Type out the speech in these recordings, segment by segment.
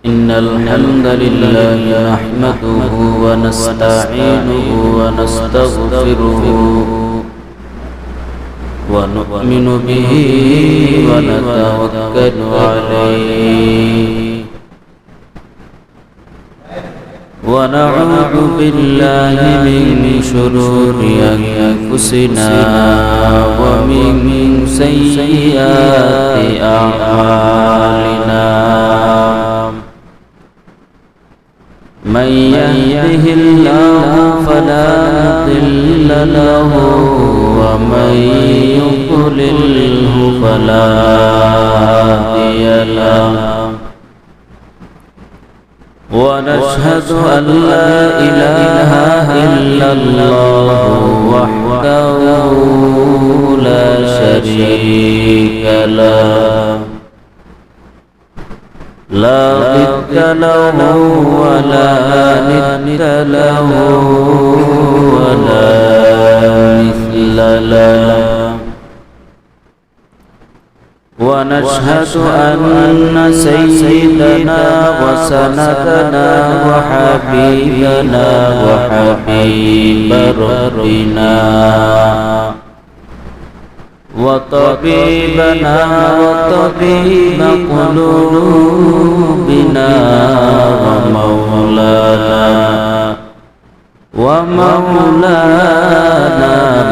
إن الحمد لله نحمده ونستعينه ونستغفره ونؤمن به ونتوكل عليه ونعوذ بالله من شرور أنفسنا ومن سيئات أعمالنا من يهده الله فلا مضل له ومن يضلله فلا هادي له ونشهد أن لا إله إلا الله وحده لا شريك له لا ضد له ولا ند له ولا مثل له ونشهد أن سيدنا وسندنا وحبيبنا وحبيب ربنا وطبيبنا وطبيب قلوبنا ومولانا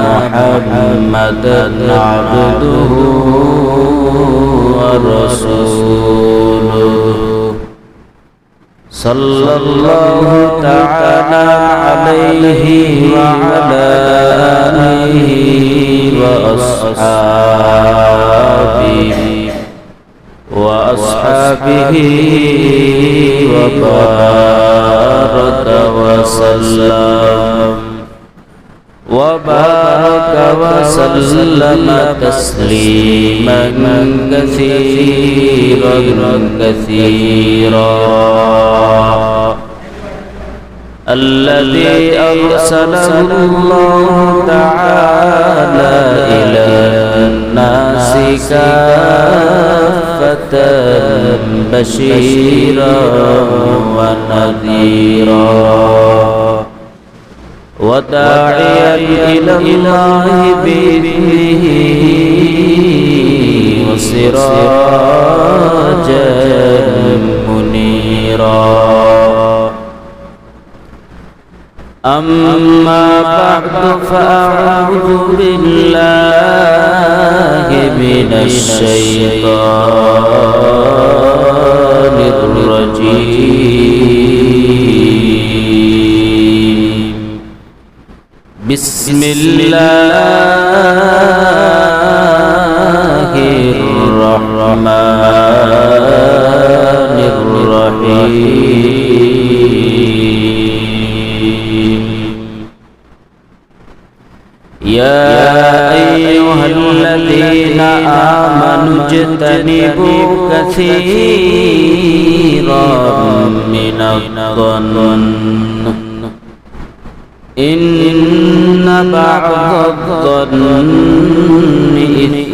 محمدا عبده ورسوله صلى الله تعالى عليه وعلى آله وأصحابه وبارك وسلم تسليما كثيرا الذي أرسله الله تعالى إلى الناس كافة بشيرا ونذيرا وداعيا إلى الله بإذنه وسراجا منيرا أما بعد فأعوذ بالله من الشيطان الرجيم بسم الله الرحمن الرحيم يا أيها الذين آمنوا اجتنبوا كثيرا من الظن إن بعض الظن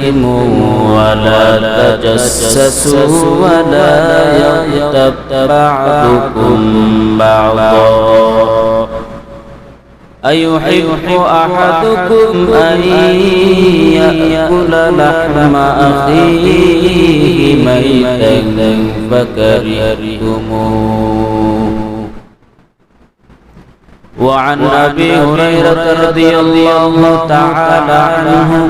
إثم ولا تجسسوا ولا يغتب بعضكم بعضا أيحب أحدكم أن يأكل لحم أخيه ميتا فكرهتموه وعن أبي هريرة رضي الله تعالى عنه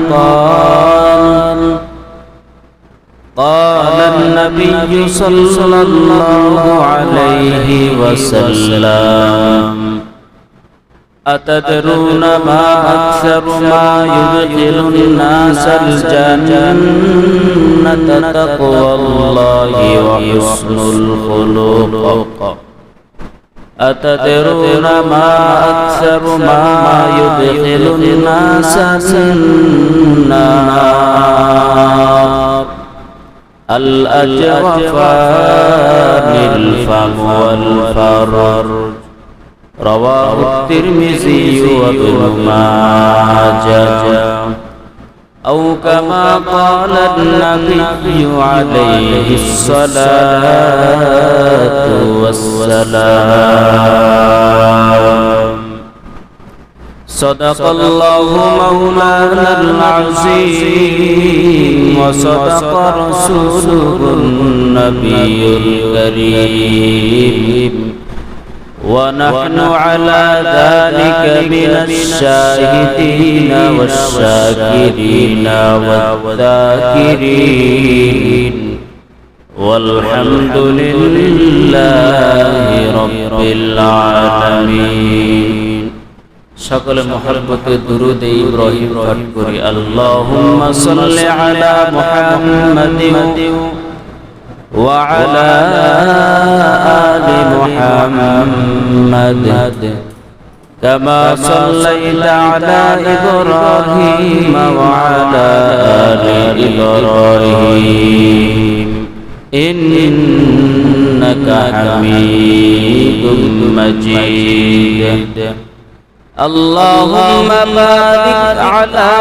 قال النبي صلى الله عليه وسلم أتدرون ما أكثر ما يدخل الناس الجنة تقوى الله وحسن الخلق أتدرون ما أكثر ما يدخل الناس النار الأجوفان الفم والفرج رواه الترمذي وابن ماجه أو كما قال النبي عليه الصلاة والسلام صدق الله مولانا العظيم وصدق رسوله النبي الكريم ونحن على ذلك من الشاهدين والشاكرين والذاكرين والحمد لله رب العالمين সকলে মহব্বতে দুরূদ ইব্রাহিম পাঠ করি আল্লাহুম্মা সাল্লি আলা মুহাম্মাদিন ওয়া আলা আলি মুহাম্মাদ কামা সাল্লাইতা আলা ইব্রাহিম ওয়া আলা আলি ইব্রাহিম ইন্নাকা হামিদুম মাজিদ اللهم بارك على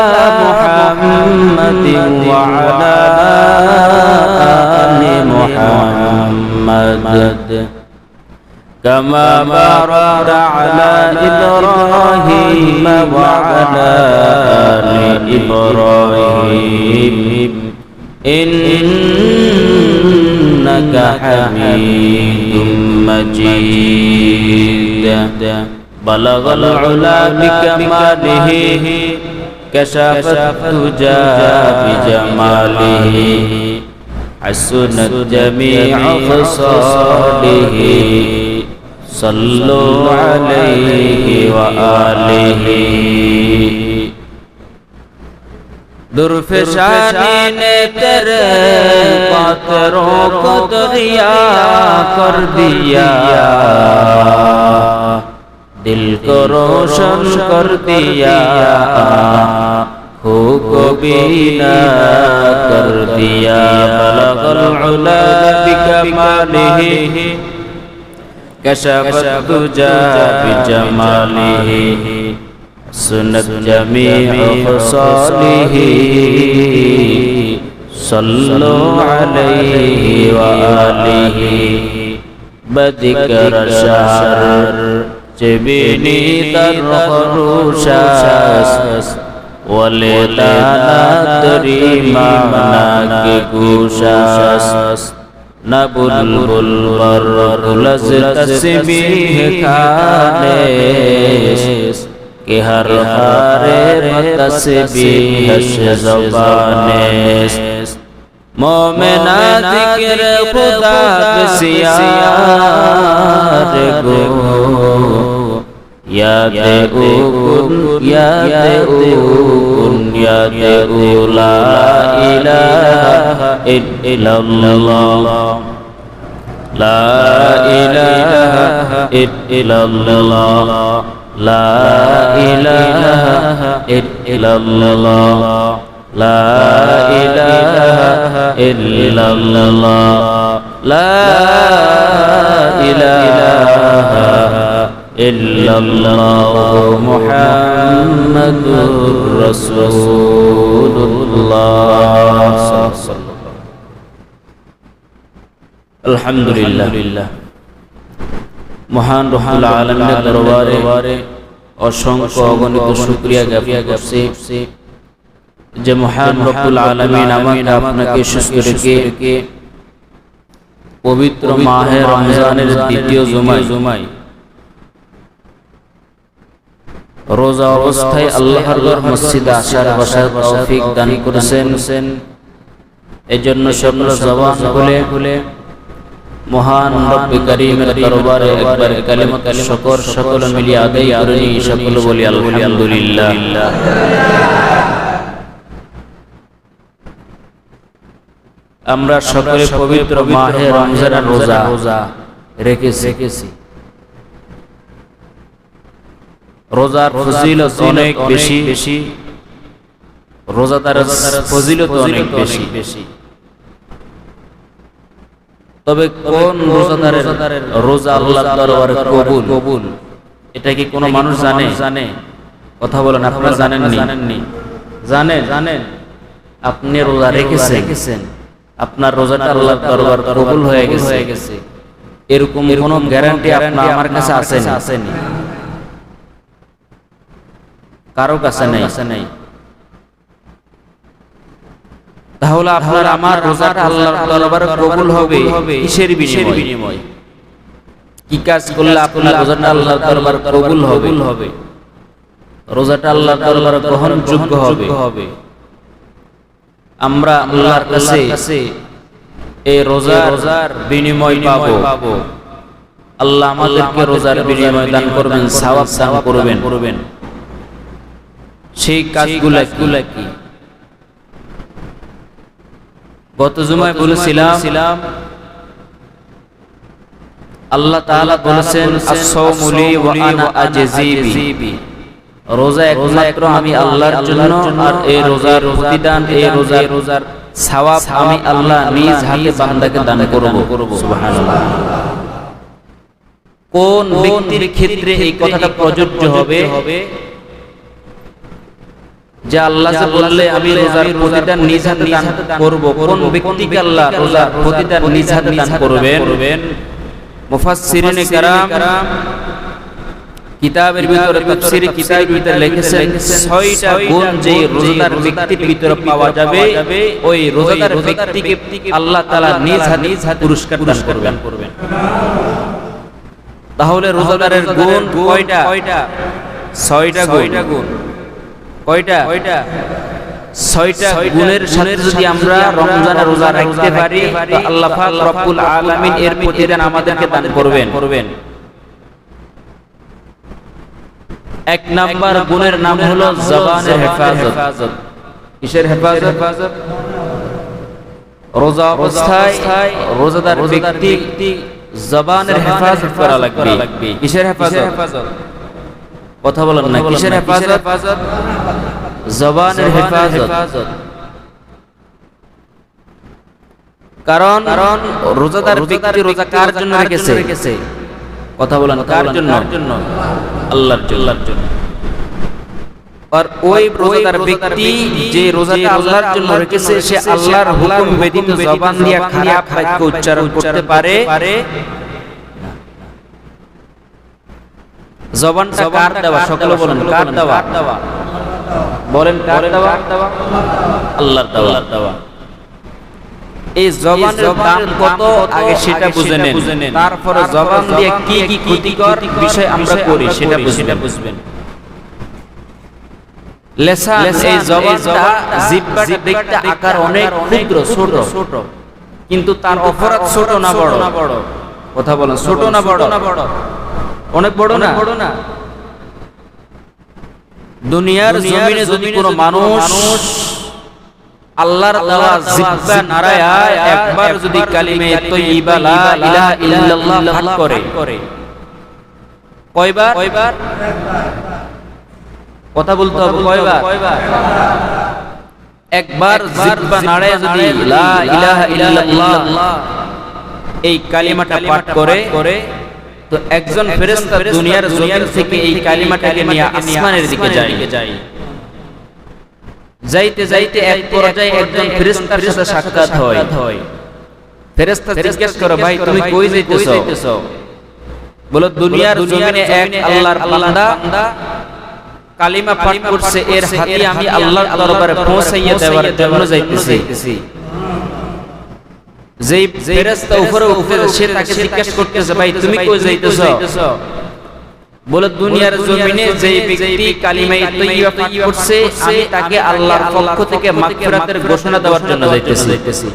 محمد وعلى آل محمد كما باركت على إبراهيم وعلى آل إبراهيم إنك حميد مجيد بلغ العلا بكماله كشف الدجى بجماله حسنت جميع خصاله صلوا عليه وآله दुर्फशानी ने तेरे पात्रों को दरिया कर दिया दिल को रोशन कर दिया खो को बीना कर दिया बलगल उला बिकमालिही कशफत दुजा बिजमालिही सुनत जमीअ खसालिही सल्लु अलैहि व आलिही बदिकर शहर جبني ترخروشاس ولدانا تريما مناك گوشاس نبلبل برقلز تسبیح کانیس کہ ہر حارے تسبیح زبانیس مومنہ ذکر خدا بسیار گو یاد اوکن یاد اوکن یاد او لا الہ الا اللہ لا الہ الا اللہ لا الہ الا اللہ لا إله إلا الله لا إله إلا الله محمد رسول الله الحمد لله মহান রব্বুল আলামিনের দরবারে অসংখ্য অগণিত শুকরিয়া জ্ঞাপন করছি যে মহান রব্বুল আলামিন আমাকে আপনাকে সুস্থ রেখে পবিত্র মাহে রমজানের দ্বিতীয় জুমায় রোজা অবস্থায় আল্লাহর ঘর মসজিদে আসার বসার তৌফিক দান করেছেন। এজন্য সকল জবান খুলে মহান রব্বে কারীমের দরবারে একবার কালিমাত শুকর সকল মিলিয়ে আদায় করি, সকল বলি আলহামদুলিল্লাহ। আমরা সকলে পবিত্র মাহে রমজানের রোজা রেখেছি। রোজার ফজিলত অনেক বেশি, রোজাদারের ফজিলত অনেক বেশি। তবে কোন রোজাদারের রোজা আল্লাহর দরবারে কবুল, এটা কি কোনো মানুষ জানে? কথা বলেন, আপনারা জানেননি? জানেন? আপনি রোজা রেখেছেন, আপনার রোজাটা আল্লাহর দরবার কবুল হয়ে গেছে, এরকম কোনো গ্যারান্টি আপনার আমার কাছে আসেনি, কারো কাছে নেই। তাহলে আপনার আমার রোজাটা আল্লাহর দরবারে কবুল হবে কিসের বিনিময়? কি কাজ করলে আপনার রোজাটা আল্লাহর দরবারে কবুল হবে, রোজাটা আল্লাহর দরবারে গ্রহণযোগ্য হবে? আমরা আল্লাহর কাছে এই রোজার বিনিময় পাবো। আল্লাহ আমাদেরকে রোজার বিনিময় দান করবেন, সওয়াব দান করবেন। সেই কাজগুলো কি? গত জুমায় বলেছিলাম আল্লাহ তাআলা বলেছেন আস-সাওমু লি ওয়া আনা আজজি বি, রোজা একমাত্র আমি আল্লাহর জন্য, আর এই রোজার প্রতিদান, এই রোজার সওয়াব আমি আল্লাহ নিজ হাতে বান্দাকে দান করব। সুবহানাল্লাহ। কোন ব্যক্তির ক্ষেত্রে এই কথাটা প্রযোজ্য হবে যে আল্লাহ যে বললে আমি রোজার প্রতিদান নিজ হাতে দান করব, কোন ব্যক্তিকে আল্লাহ রোজার প্রতিদান নিজ হাতে দান করবেন? মুফাসসিরিনে কেরাম কিতাবের ভিতরে, তাফসীরে কিতাবের ভিতরে লিখেছেন 6টা গুণ যে রোজাদার ব্যক্তির ভিতরে পাওয়া যাবে, ওই রোজাদার ব্যক্তিকে আল্লাহ তাআলা নিজ হাতে পুরস্কার দান করবেন। তাহলে রোজাদারের গুণ কয়টা? 6টা গুণ। কয়টা? 6টা গুণের সাথে যদি আমরা রমজানের রোজা রাখতে পারি তো আল্লাহ পাক রব্বুল আলামিন এর প্রতিদান আমাদেরকে দান করবেন। এক নাম্বার গুণের নাম হলো জবানের হেফাজত। কিসের হেফাজত? রোজা অবস্থায় রোজাদার ব্যক্তি জবানের হেফাজত করা লাগবে। কিসের হেফাজত? কথা বলেন না, কিসের হেফাজত? জবানের হেফাজত। কারণ রোজাদার ব্যক্তি রোজা কার জন্য রেখেছে? কথা বলেন, কার জন্য? আল্লাহর জন্য। আর ওই রোজাদার ব্যক্তি যে রোজাটা আল্লাহর জন্য রেখেছে, সে আল্লাহর হুকুম ব্যতীত জবান দিয়ে খারাপ বাক্য উচ্চারণ করতে পারে? জবানটা কার দেওয়া? সকলে বলেন, কার দেওয়া? বলেন, কার দেওয়া? আল্লাহর দেওয়া। এই জবানের দাম কত আগে সেটা বুঝে নেন, তারপরে জবান দিয়ে কি কি ক্ষতিকর বিষয় আমরা করি সেটা বুঝবেন। লেসান, এই জবানটা, জিহ্বাটা দেখতে আকার অনেক ক্ষুদ্র, ছোট, কিন্তু তার অপরাধ ছোট না বড়? কথা বলেন, ছোট না বড়? অনেক বড় না? দুনিয়ার জমিনে যদি কোনো মানুষ আল্লাহর দেওয়া জিহ্বা নাড়ায়া একবার যদি কালিমে তাইয়্যিবা লা ইলাহা ইল্লাল্লাহ পাঠ করে, কয়বার? কথা বলতে হবে, কয়বার? একবার জিহ্বা নাড়ায়া যদি লা ইলাহা ইল্লাল্লাহ এই কালিমাটা পাঠ করে, তো একজন ফেরেশতা দুনিয়ার জমিন থেকে এই কালিমাটাকে নিয়ে আসমানের দিকে যায়। যাইতে এক পর্যায়ে একজন ফেরেশতার সাথে সাক্ষাৎ হয়। ফেরেশতা জিজ্ঞেস করে, ভাই তুমি কই যাইতেছো? বলে, দুনিয়ার জমিনে এক আল্লাহর বান্দা কালিমা পাঠ করছে, এর হাতে আমি আল্লাহর দরবারে পৌঁছাইয়া দেওয়ার জন্য যাইতেছি। যেই ফেরেশতা উপরে উঠতেছে সে তাকে জিজ্ঞেস করতেছে, ভাই তুমি কই যাইতেছো? বলে, দুনিয়ার জমিনে যেই ব্যক্তি কালিমা তাইয়্যিবা পাঠ করছে আমি তাকে আল্লাহর পক্ষ থেকে মাগফিরাতের ঘোষণা দেওয়ার জন্য যাইতেছি।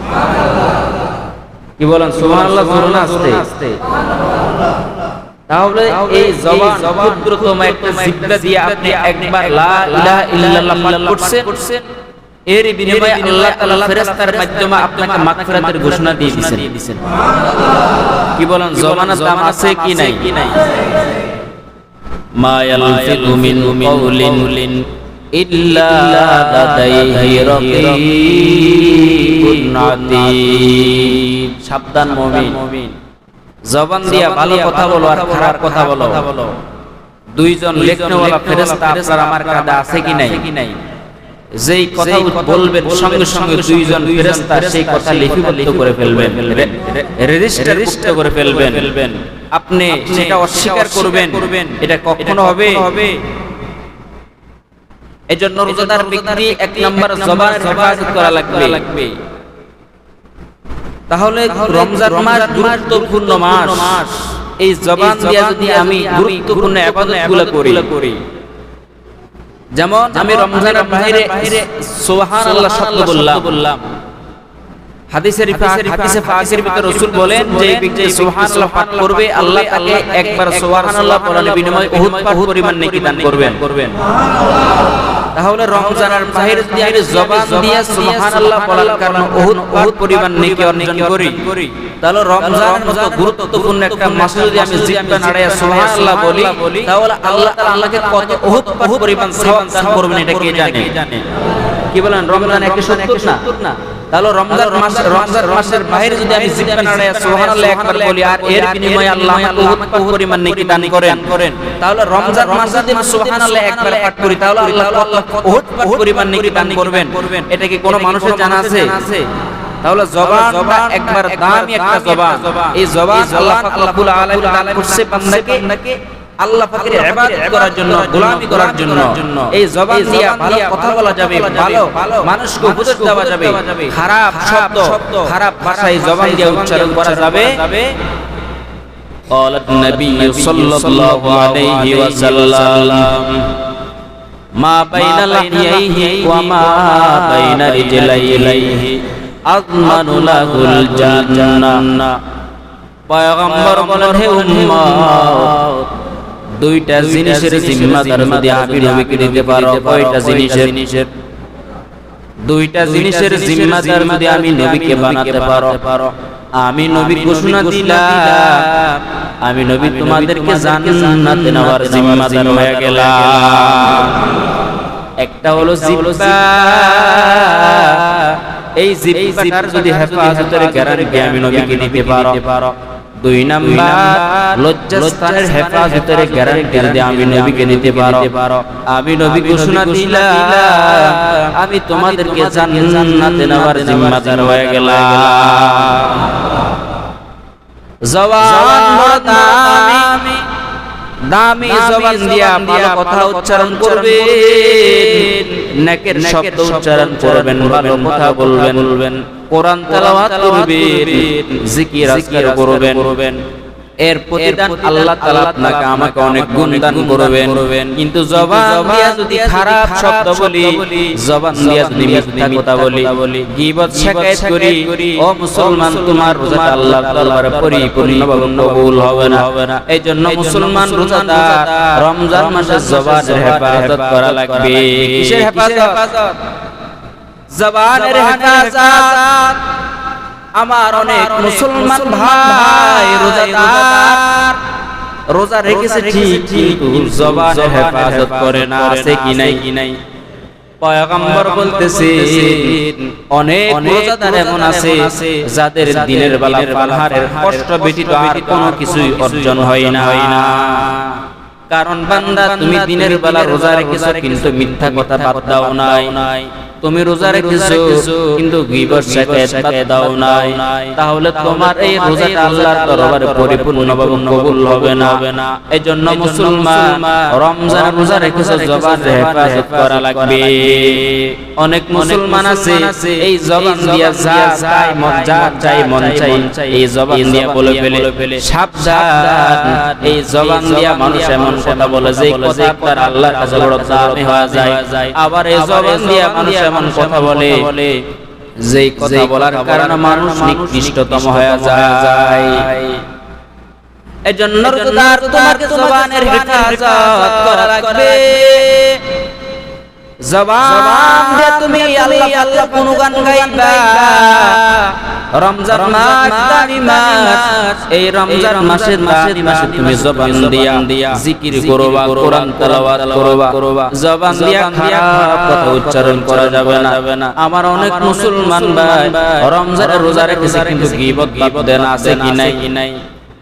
কি বলেন সুবহানাল্লাহ? বলুন আস্তে। তাহলে এই জবান ক্ষুদ্রতম একটা জিহ্বা দিয়ে আপনি একবার লা ইলাহা ইল্লাল্লাহ পাঠ করছেন, এর বিনিময়ে আল্লাহ তাআলা ফেরেশতার মাধ্যমে আপনাকে মাগফিরাতের ঘোষণা দিয়ে দিয়েছেন। কি বলেন, জবানের দাম আছে কি নাই? মা ইয়ালফিযু মিন কাউলিন ইল্লা লাদাইহি রাকীবুন আতীদ। সাবধান মুমিন, জবান দিয়া ভালো কথা বলো আর খারাপ কথা বলো। দুইজন লেখনেওয়ালা ফেরেশতা আপনার আমার কাঁধে আছে কি নাই? যেই কথা বলবেন সঙ্গে সঙ্গে দুইজন ফেরেশতা সেই কথা লিপিবদ্ধ করে ফেলবেন, রেজিস্টার করে ফেলবেন। আপনি সেটা অস্বীকার করবেন, এটা কখনো হবে? এজন্য রোজাদার ব্যক্তি এক নাম্বার জবানের হেফাজত করা লাগবে। তাহলে রমজান মাস গুরুত্বপূর্ণ মাস, এই জবান দিয়ে যদি আমি গুরুত্বপূর্ণ ইবাদতগুলো করি, যেমন আমি রমজানের বাইরে সুবহানাল্লাহ শব্দ বললাম, হাদিসে পাকের ভিতরে রাসূল বলেন যে ব্যক্তি সুবহানাল্লাহ পাঠ করবে আল্লাহ তাকে একবার সুবহানাল্লাহ বলার বিনিময়ে উহুদ পরিমাণ নেকি দান করবেন। তাহলে রমজানের বাইরে যদি আমি জবান দিয়ে সুবহানাল্লাহ বলার কারণে উহুদ পরিমাণ নেকি অর্জন করি, তাহলে রমজানের মতো গুরুত্বপূর্ণ একটা মাসে যদি আমি জিহ্বা নাড়ায়া সুবহানাল্লাহ বলি, তাহলে আল্লাহ তাআলা আমাকে কত উহুদ পরিমাণ সওয়াব দান করবেন, এটা কে জানে? কি বলেন? রমজান 170 না? তাহলে রমজান মাসের বাইরে যদি আমি জিহ্বা নাড়ায়া সুবহানাল্লাহ একবার বলি আর এর বিনিময়ে আল্লাহ আমাকে উহুদ পরিমাণ নেকি দান করেন, তাহলে রমজান মাসে যদি আমি সুবহানাল্লাহ একবার পাঠ করি তাহলে আল্লাহ উহুদ পরিমাণ নেকি দান করবেন। এটা কি কোনো মানুষের জানা আছে? তাহলে জবানটা একবার দামি একটা জবান। এই জবান আল্লাহ পাক রব্বুল আলামিন দান করছে বান্দাকে আল্লাহ পাকের ইবাদত করার জন্য, গোলামি করার জন্য। এই জবান দিয়ে ভালো কথা বলা যাবে, ভালো মানুষকে উপদেশ দেওয়া যাবে, খারাপ শব্দ খারাপ ভাষা এই জবান দিয়ে উচ্চারণ করা যাবে। قال النبي صلى الله عليه وسلم ما بين لحييه وما بين رجليه أضمن له الجنة। পয়গম্বর বলেন, হে উম্মত, দুইটা জিনিসের জিম্মাদার যদি আমি নবীকে দিতে পারো, কয়টা জিনিসের? দুইটা জিনিসের জিম্মাদার যদি আমি নবীকে বানাতে পারো, আমি নবী ঘোষণা দিলাম, আমি নবী তোমাদেরকে জান্নাতে নেওয়ার জিম্মাদার হয়ে গেলাম। একটা হলো জিহ্বা, এই জিহ্বার যদি হেফাজতের গ্যারান্টি আমি নবীকে দিতে পারো। দুই নাম্বার লজ্জাস্থানের হেফাজতের গ্যারান্টি যদি আমি নবীকে নিতে পারো, আমি নবী ঘোষণা দিলাম, আমি তোমাদেরকে জান্নাতে নেওয়ার জিম্মাদার হয়ে গেলাম। জবান দামি জবান দিয়া ভালো কথা উচ্চারণ করবেন, নেকের শব্দ উচ্চারণ করবেন, ভালো কথা বলবেন, কোরআন তেলাওয়াত করবেন, জিকির আজকার করবেন। এর প্রতিদান আল্লাহ তাআলা আপনাকে আমাকে অনেক গুণ দান করবেন। কিন্তু জবান দিয়া যদি খারাপ শব্দ বলি, জবান দিয়া যদি মিথ্যা কথা বলি, গীবত শিকায়ত করি, ও মুসলমান তোমার রোজাটা আল্লাহর দরবারে পরিপূর্ণভাবে কবুল হবে না। এইজন্য মুসলমান রোজাদার রমজান মাসে জবানের হেফাজত করা লাগবে। কিসের হেফাজত? জবানের হেফাজত। আমার অনেক মুসলমান ভাই রোজাদার, রোজা রেখেছে ঠিক, কিন্তু জবানের হেফাজত করে না। আছে কি নাই? পয়গম্বর বলতেছেন, অনেক রোজাদার এমন আছে যাদের দিনের বেলা পানাহারের কষ্ট ব্যতীত আর কোনো কিছুই অর্জন হয় না। কারণ বান্দা, তুমি দিনের বেলা রোজা রেখেছো কিন্তু মিথ্যা কথা বাদ দাও নাই, তুমি রোজা রেখেছো কিন্তু গীবত শিকায়ত বাদ দাও নাই, তাহলে তোমার এই রোজাটা আল্লাহর দরবারে পরিপূর্ণভাবে কবুল হবে না। এজন্য মুসলমান রমজান রোজা রেখেছো, জবানের হেফাজত করা লাগবে। অনেক মুসলমান আছে এই জবান দিয়া যা চাই মন চাই এই জবান দিয়া বলে ফেলে। সাবধান, এই জবান দিয়া মানুষ এমন কথা বলে যে কথা তার আল্লাহর কাছে বড় দামি হয়ে যায়। আবার এই জবান দিয়া মানুষ এমন কথা বলে যেই কথা বলার কারণে মানুষ নিকৃষ্টতম হয়ে যায়। এজন্য রোজাদার তোমাকে জবানের হেফাজত করা লাগবে। জবান দিয়ে তুমি আল্লাহ গুণগান গাইবা। রমজান মাস দামি মাস, এই রমজান মাসে তুমি জবান দিয়া জিকির করবা, কোরআন তেলাওয়াত করবা। জবান দিয়া খারাপ কথা উচ্চারণ করা যাবে না। আমার অনেক মুসলমান ভাই রমজানের রোজা রেখেছে কিন্তু গীবত বাদ দেন। আছে কি নাই?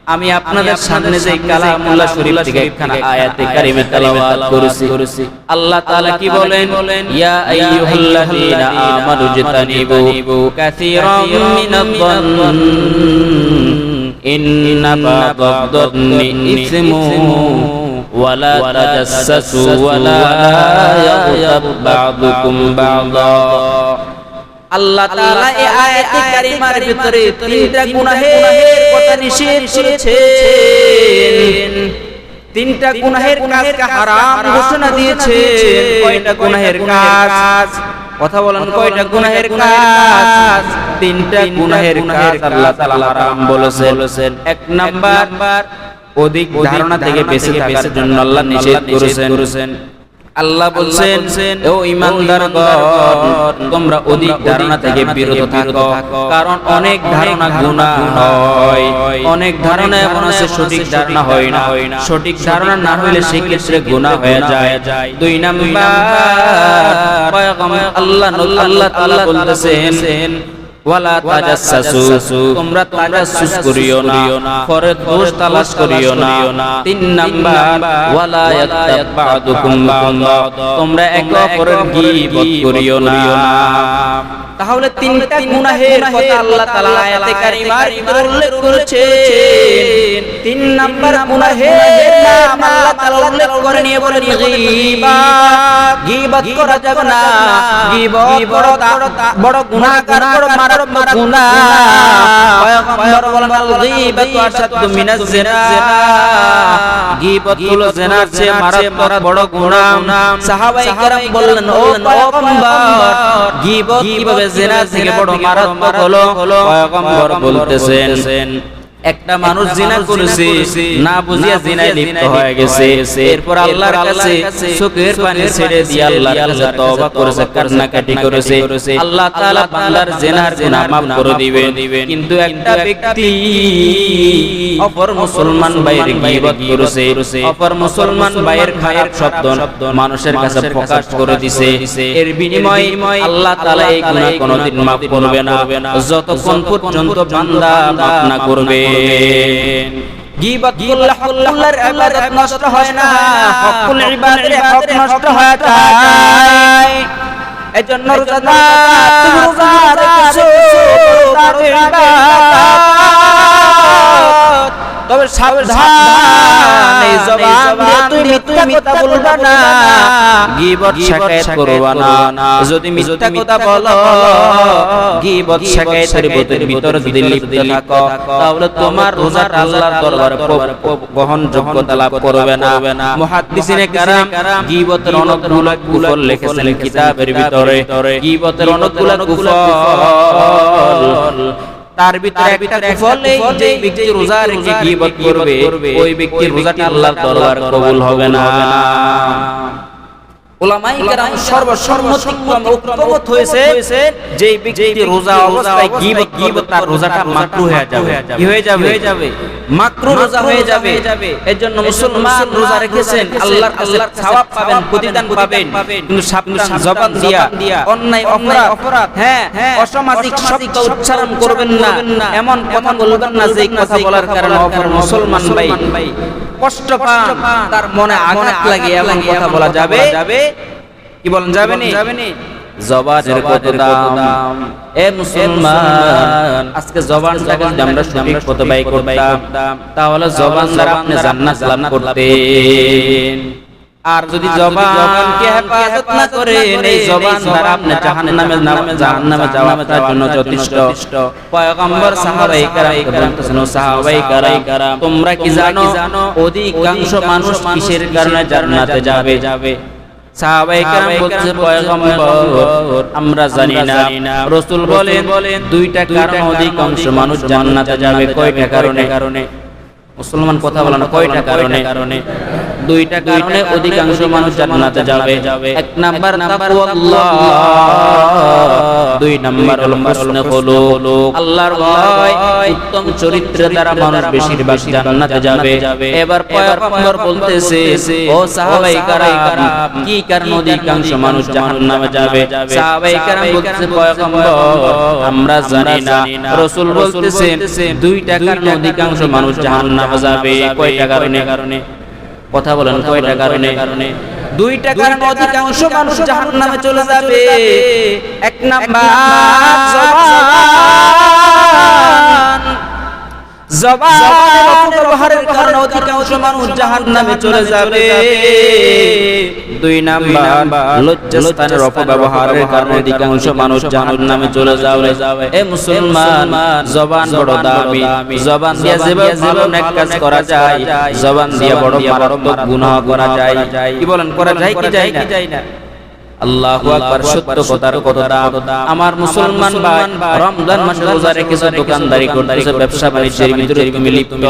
আমি আপনাদের সামনে যে কালামুল্লাহ শরীফ থেকে একখানা আয়াতে কারিমে তেলাওয়াত করেছি আল্লাহ তাআলা কি বলেন ইয়া আইয়ুহাল্লাযীনা আমানু জাতানিবু কাসীরাম মিনাদ-দন্ন ইন্না বা'দাদ-দন্নি ইসমু ওয়ালা তাজাসসু ওয়ালা ইয়াগতাব বা'দুকুম বা'দা আল্লাহ তাআলা এই আয়াতে কারিমার ভিতরে তিনটা গুনাহের কথা নিষেধ করেছেন তিনটা গুনাহের কাজকে হারাম ঘোষণা দিয়েছেন কয়টা গুনাহের কাজ কথা বলেন কয়টা গুনাহের কাজ তিনটা গুনাহের কাজ আল্লাহ তাআলা হারাম বলেছেন এক নাম্বার অধিক ধারণা থেকে বেঁচে থাকার জন্য আল্লাহ নিষেধ করেছেন আল্লাহ বলছেন ও ঈমানদারগণ তোমরা অধিক ধারণা থেকে বিরত থাকো কারণ অনেক ধারণা গুনাহ হয় অনেক ধারণা এমন আছে সঠিক ধারণা হয় না সঠিক ধারণা না হলে সেই ক্ষেত্রে গুনাহ হয়ে যায় দুই নাম্বার পয়গম্বর আল্লাহ তাআলা বলতেছেন ওয়ালা তাজাসসু তোমরা তাজাসসুস করিও না পরে দোষ তালাশ করিও না তিন নাম্বার ওয়ালা ইয়াগতাব বা'দুকুম বা'দা তোমরা একে অপরের গীবত করিও না তাহলে তিনটা গুনাহের কথা আল্লাহ তাআলা আয়াতে কারিমার ভিতরে উল্লেখ করেছেন তিন নাম্বার গুনাহের নাম আল্লাহ তাআলা উল্লেখ করে নিয়ে বলেন গীবত করা যাবে না গীবত বড় গুনাহগার বড় মারাত্মক গুনাহ পয়গম্বর বলেন আল গীবাতু আশাদ্দু মিনাজ জিনা গীবত হলো জিনার চেয়ে মারাত্মক বড় গুনাহ সাহাবায়ে কেরাম বললেন ও পয়গম্বর গীবত কিভাবে জিনা থেকে বড় মারাত্মক হলো পয়গম্বর বলতেছেন একটা মানুষ জিনা করেছে না বুঝিয়া জিনায় লিপ্ত হয়ে গেছে এরপর আল্লাহর কাছে চোখের পানি ছেড়ে দিয়ে আল্লাহর কাছে তওবা করেছে কান্নাকাটি করেছে আল্লাহ তাআলা বান্দার জিনার গুনাহ মাফ করে দিবেন কিন্তু একটা ব্যক্তি অপর মুসলমান ভাইয়ের গীবত করেছে অপর মুসলমান ভাইয়ের খারাপ শব্দ মানুষের কাছে প্রকাশ করে দিয়েছে এর বিনিময়ে আল্লাহ তাআলা এই গুনাহ কোনদিন মাফ করবে না যতক্ষণ পর্যন্ত বান্দা মাফ না করবে গীবত করলে হকুল্লাহর ইবাদত নষ্ট হয় না হকুল ইবাদতের হক নষ্ট হয়ে যায় এজন্য রোজাদার তুমি রোজা রেখেছো তার ইবাদত তবে সাবধান এই জবান দিয়ে তুমি মিথ্যা কথা বলবা না গীবত শিকায়ত করবা না যদি মিথ্যা কথা বলো গীবত শিকায়তের ভিতরে যদি লিপ্ত থাকো তাহলে তোমার রোজাটা আল্লাহর দরবারে গ্রহণযোগ্যতা লাভ করবে না মুহাদ্দিসিনে কেরাম গীবতের অনেকগুলো কুফল লিখেছেন কিতাবের ভিতরে গীবতের অনেকগুলো কুফল তার ভিতরে একটা কুফল এই যে ব্যক্তি রোজা রেখে গীবত করবে ওই ব্যক্তির রোজাটা আল্লাহর দরবারে কবুল হবে না উলামায়ে কেরাম সর্বসম্মতিক্রমে ঐক্যমত হয়েছে যে ব্যক্তি রোজা অবস্থায় গীবত তার রোজাটা মাকরুহ হয়ে যাবে কি হয়ে যাবে মাকরুহ রোজা হয়ে যাবে এজন্য মুসলমান রোজা রেখেছেন আল্লাহর কাছে সওয়াব পাবেন প্রতিদান পাবেন কিন্তু সাবধান জবান দিয়া অন্যায় অপরাধ অসামাজিক শব্দ উচ্চারণ করবেন না এমন কথা বলবেন না যে কথা বলার কারণে অপর মুসলমান ভাই কষ্ট পান তার মনে আঘাত লাগে এমন কথা বলা যাবে কি বলেন যাবে না জবানের কত দাম এ মুসলমান আজকে জবানটাকে যদি আমরা সঠিক পথে ব্যয় করতাম তাহলে জবান দ্বারা আপনি জান্নাত লাভ করতেন আর যদি জবানকে হেফাজত না করেন এই জবান দ্বারা আপনি জাহান্নামে যাওয়ার জন্য যথেষ্ট পয়গম্বর সাহাবায়ে কেরাম তোমরা কি জানো অধিকাংশ মানুষ কিসের কারণে জান্নাতে যাবে সাহাবায়ে কেরাম বলছে পয়গম্বর আমরা জানি না রাসূল বলেন দুইটা কারণে অধিকাংশ মানুষ জান্নাতে যাবে কয়টা কারণে মুসলমান কথা বলেন কয়টা কারণে দুইটা কারণে অধিকাংশ মানুষ জান্নাতে যাবে। এক নাম্বার তাকওয়াল্লাহ, দুই নাম্বার হলো হুসনুল খুলুক, আল্লাহর ভয়, উত্তম চরিত্রের দ্বারা মানুষ বেশিরভাগ জান্নাতে যাবে। এবার পয়গম্বর বলতেছে, ও সাহাবায়ে কেরাম, কি কারণে অধিকাংশ মানুষ জাহান্নামে যাবে? সাহাবায়ে কেরাম বলতেছে, পয়গম্বর আমরা জানি না। রাসূল বলতেছেন দুইটা কারণে অধিকাংশ মানুষ জাহান্নামে যাবে। কয়টা কারণে? কথা বলেন, কয়টা কারণে? দুইটা কারণে অধিকাংশ মানুষ জাহান্নামে চলে যাবে। এক নাম্বার জবানের অপব্যবহারের কারণে অধিকাংশ মানুষ জাহান্নামে চলে যাবে। দুই নাম্বার লজ্জাস্থানের অপব্যবহারের কারণে অধিকাংশ মানুষ জাহান্নামে চলে যাবে। এ মুসলমান, জবান বড় দামি, জবান দিয়ে যেভাবে ভালো নেক কাজ করা যায়, জবান দিয়ে বড় মারাত্মক গুনাহ করা যায়। কি বলেন, করা যায় কি যায় না? আল্লাহু আকবার, সত্য কথার কত দাম। আমার মুসলমান ভাই, রমজান মাসে রোজা রেখেছে, দোকানদারি করতেছে, ব্যবসা বাণিজ্যের ভিতরে তুমি লিপ্ত,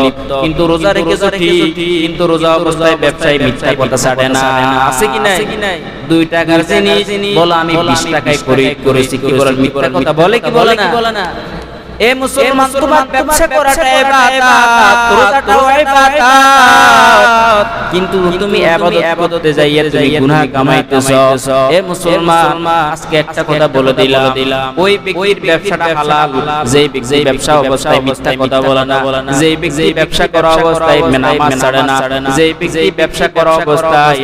কিন্তু রোজা রেখেছে ঠিক, কিন্তু রোজা অবস্থায় ব্যবসায়ী মিথ্যা কথা ছাড়ে না। আছে কি নাই? 2 টাকার জিনিস বলে আমি 20 টাকায় করেছি, কি বলেন? মিথ্যা কথা বলে কি বলে না? এ মুসলমান, তোমার ব্যবসা করাটা ইবাদত, রোজাটাও ইবাদত, কিন্তু তুমি ইবাদতে যাইয়া তুমি গুনাহ কামাইতেছো। এ মুসলমান, আজকে একটা কথা বলে দিলাম, ওই ব্যক্তির ব্যবসাটা হালাল যেই ব্যক্তি ব্যবসা অবস্থায় মিথ্যা কথা বলে না, যেই ব্যক্তি ব্যবসা করা অবস্থায় নামাজ ছাড়ে না, যেই ব্যক্তি ব্যবসা করা অবস্থায়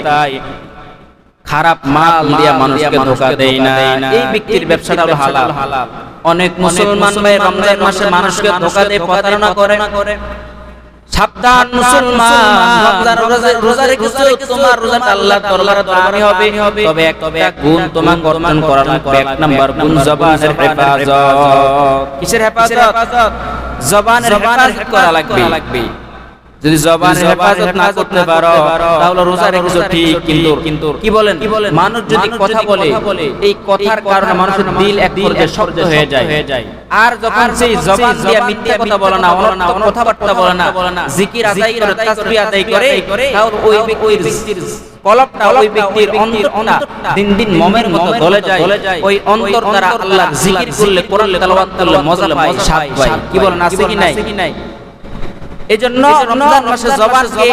খারাপ মাল দিয়া মানুষকে ধোঁকা দেয় না, এই ব্যক্তির ব্যবসাটা হালাল। অনেক মুসলমান ভাই রমজান মাসে মানুষকে ধোঁকা দিয়ে প্রতারণা করে। সাবধান মুসলমান, রমজান রোজা রেখেছো, তোমার রোজাটা আল্লাহর দরবারে দামি হবে, তবে একটা গুণ তোমার অর্জন করা লাগবে। এক নাম্বার গুণ জবানের হেফাজত। কিসের হেফাজত? জবানের হেফাজত করা লাগবে। যদি জবানের হেফাজত না করতে পারো তাহলে রোজা রেখেছো ঠিক, কিন্তু কি বলেন, মানুষ যদি কথা বলে, এই কথার কারণে মানুষের দিল এক পর্যায়ে শক্ত হয়ে যায়। আর যখন সেই জবান দিয়ে মিথ্যা কথা বলে না, অনর্থক কথাবার্তা বলে না, জিকির আদায় করে, তাসবিহ আদায় করে, তাহলে ওই ব্যক্তির কলবটা, ওই ব্যক্তির অন্তরটা দিন দিন মোমের মতো গলে যায়। ওই অন্তর দ্বারা আল্লাহর জিকির করলে, কোরআন তেলাওয়াত করলে মজা পায়, স্বাদ পায়। কি বলেন, আছে কি নাই? এজন্য রমজান মাসে জবানকে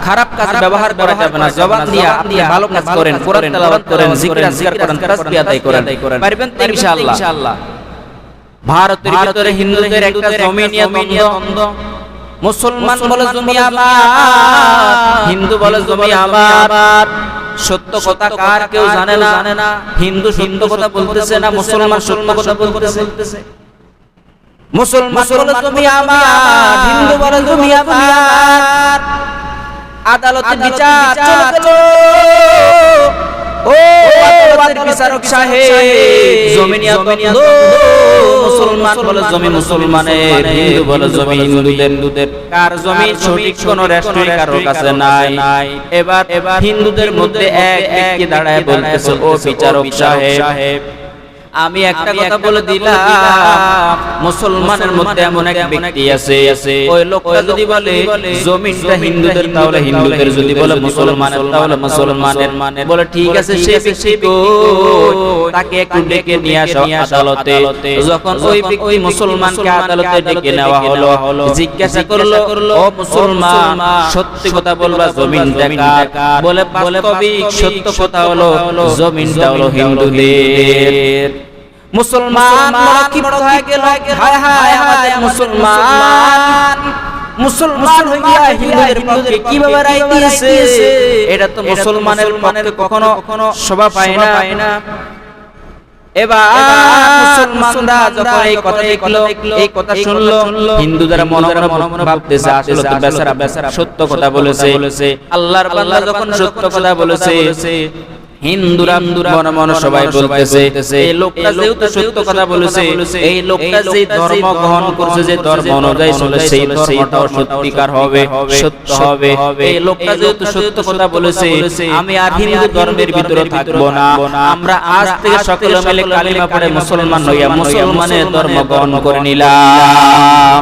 খারাপ কাজে ব্যবহার করা যাবে না। জবান দিয়ে আপনি ভালো কাজ করেন, কোরআন তেলাওয়াত করেন, জিকির আজকার করেন, তাসবিহ আদায় করেন, পারবেন তো ইনশাআল্লাহ। ভারতের ভিতরে হিন্দুদের একটা জমি নিয়ে দ্বন্দ্ব। মুসলমান বলে জমি আমার, হিন্দু বলে জমি আমার। সত্য কথা কার কেউ জানে না। হিন্দু সত্য কথা বলতেছে না, মুসলমান সত্য কথা বলতেছে। মুসলমান বলে জমি আমার, হিন্দু বলে জমি আমার। আদালতে বিচার চলো, ও আদালতের বিচারক সাহেব, জমি নিয়ে দ্বন্দ্ব। মুসলমান বলে জমি মুসলমানের, হিন্দু বলে জমি হিন্দুদের। কার জমি সঠিক কোন রেস্টুরেন্ট কারোর কাছে নাই। এবার হিন্দুদের মধ্যে এক ব্যক্তি দাঁড়ায় বলতেছে, ও বিচারক সাহেব, আমি একটা কথা বলে দিলাম, মুসলমানের মধ্যে এমন এক ব্যক্তি আছে, ওই লোকটা যদি বলে জমিনটা হিন্দুদের তাহলে হিন্দুদের, যদি বলে মুসলমানের তাহলে মুসলমানের। বলে ঠিক আছে, সে ব্যক্তি তাকে একটু ডেকে নিয়ে আসো আদালতে। যখন ওই ব্যক্তি মুসলমানকে আদালতে ডেকে নেওয়া হলো, জিজ্ঞাসা করলো, ও মুসলমান, সত্যি কথা বলবা জমিনটা কার? বলে বাস্তবিক সত্য কথা হলো জমিনটা হলো হিন্দুদের। মুসলমান ক্ষিপ্ত হয়ে গেল, হায় হায় আমাদের মুসলমান হইয়া হিন্দুদের পক্ষে কিভাবে রায় দিয়েছে? এটা তো মুসলমানের পক্ষে কখনো শোভা পায় না। এবার মুসলমানরা যখন এই কথা দেখলো, এই কথা শুনলো, হিন্দুদের মনে ভাবতেছে আসলে তো বেচারা সত্য কথা বলেছে। আল্লাহর বান্দা যখন সত্য কথা বলেছে, হিন্দুরা মনে সবাই বলতেছে, এই লোকটা যেহেতু সত্য কথা বলেছে, এই লোকটা যে ধর্ম গ্রহণ করছে, যে ধর্ম অনুযায়ী চলে, সেই ধর্মটাও সত্যিকার হবে, সত্য হবে। এই লোকটা যেহেতু সত্য কথা বলেছে, আমি আর হিন্দু ধর্মের ভিতরে থাকবো না। আমরা আজ থেকে সকলে মিলে কালিমা পড়ে মুসলমান হইয়া মুসলমানের ধর্ম গ্রহণ করে নিলাম।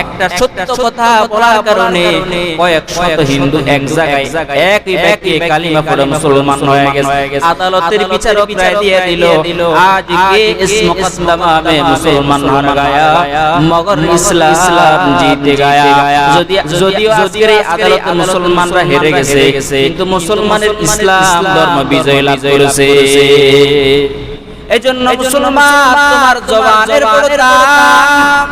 একটা সত্য কথা বলার কারণে কয়েক শত হিন্দু এক জায়গায় একই ব্যক্তি কালিমা পড়ে মুসলমান হয়ে গেছে। আদালতের বিচারক রায় দিয়ে দিল আজ কে ইস মুকদ্দমা মে মুসলমান হার গায়া মগর ইসলাম জিতে গায়া। যদিও আজকের এই আদালতে মুসলমানরা হেরে গেছে, কিন্তু মুসলমানের ইসলাম ধর্ম বিজয় লাভ করেছে। এজন্য মুসলমান তোমার জবানের বড় দাম।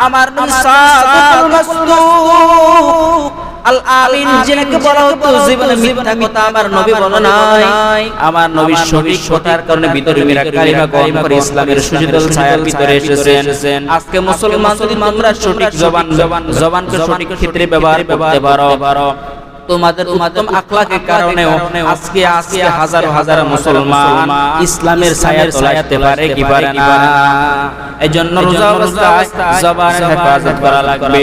আমার নবী সাদিকুল মাসদুক আল আমিন যিনাকে বলা হতো জীবনে মিথ্যা কথা আমার নবী বলে নাই। আমার নবী সঠিক কথার কারণে বিধর্মীরা কালিমা গ্রহণ করে ইসলামের সুশীতল ছায়ার ভিতরে এসেছেন। আজকে মুসলমান যদি তোমরা সঠিক জবানকে সঠিক ক্ষেত্রে ব্যবহার করতে পারো, তোমাদের উত্তম আখলাকের কারণে আজকে হাজার হাজার মুসলমান ইসলামের ছায়ার তলায় যেতে পারে কি পারে না। এজন্য রোজা অবস্থায় জবানের হেফাজত করা লাগবে।